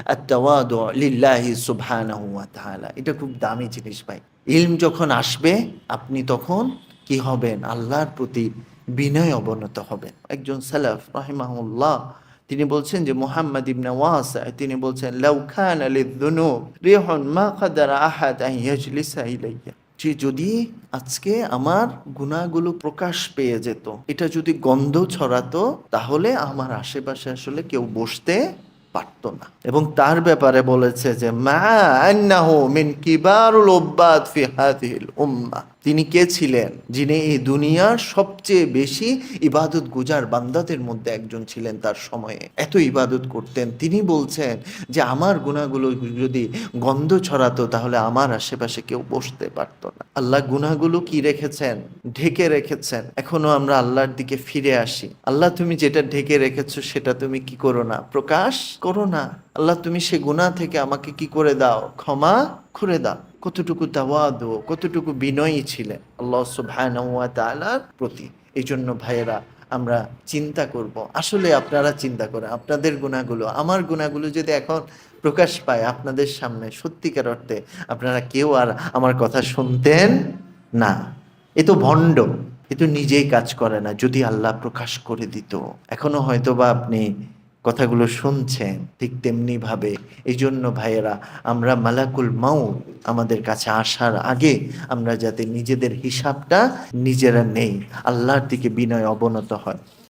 আত-তাওয়াদু লিল্লাহি সুবহানাহু ওয়া তাআলা। এটা খুব দামি জিনিস ভাই। ইলম যখন আসবে আপনি তখন কি হবেন? আল্লাহর প্রতি বিনয় অবনত হবেন। একজন সালাফ রাহিমাহুল্লাহ তিনি বলছেন যে মুহাম্মদ ইবনে ওয়াসি তিনি বলছেন লাউ কানা লিয-যুনুব রিহুন মা কাদারা আহাদ আন ইয়াজলিসা ইলাইহা। যে যদি আজকে আমার গুনাহগুলো প্রকাশ পেয়ে যেত, এটা যদি গন্ধ ছড়াতো তাহলে আমার আশেপাশে আসলে কেউ বসতে পারতো না। এবং তার ব্যাপারে বলেছে যে মা আন্নাহু মিন কিবারুল উব্বাদ ফি হাযিহিল উম্মাহ। তিনি কে ছিলেন? যিনি এই দুনিয়ার সবচেয়ে বেশি ইবাদত গুজার বান্দাদের মধ্যে একজন ছিলেন তার সময়ে। এত ইবাদত করতেন। তিনি বলছেন যে আমার গুনাহগুলো যদি গন্ধ ছড়াতো তাহলে আমার আশেপাশে কেউ বসতে পারতো না। আল্লাহ গুনাহগুলো কি রেখেছেন? ঢেকে রেখেছেন। এখনো আমরা আল্লাহর দিকে ফিরে আসি। আল্লাহ তুমি যেটা ঢেকে রেখেছো সেটা তুমি কি করো না? প্রকাশ করো না। আল্লাহ তুমি সে গুনাহ থেকে আমাকে কি করে দাও? ক্ষমা করে দাও। কতটুকু তাওয়াদু, কতটুকু বিনয়ী ছিলেন আল্লাহ সুবহানাহু ওয়া তাআলার প্রতি। এই জন্য ভাইয়েরা আমরা চিন্তা করব। আসলে আপনারা চিন্তা করেন আপনাদের গুনাহগুলো, আমার গুনাহগুলো যদি এখন প্রকাশ পায় আপনাদের সামনে, সত্যিকার অর্থে আপনারা কেউ আর আমার কথা শুনতেন না। এ তো ভণ্ড, এ তো নিজেই কাজ করে না। যদি আল্লাহ প্রকাশ করে দিত, এখনো হয়তো বা আপনি কথাগুলো শুনছেন ঠিক তেমনি ভাবে। এই জন্য ভাইয়েরা আমরা মালাকুল মাউত আমাদের কাছে আসার আগে আমরা যাতে নিজেদের হিসাবটা নিজেরা নেই, আল্লাহর দিকে বিনয় অবনত হয়।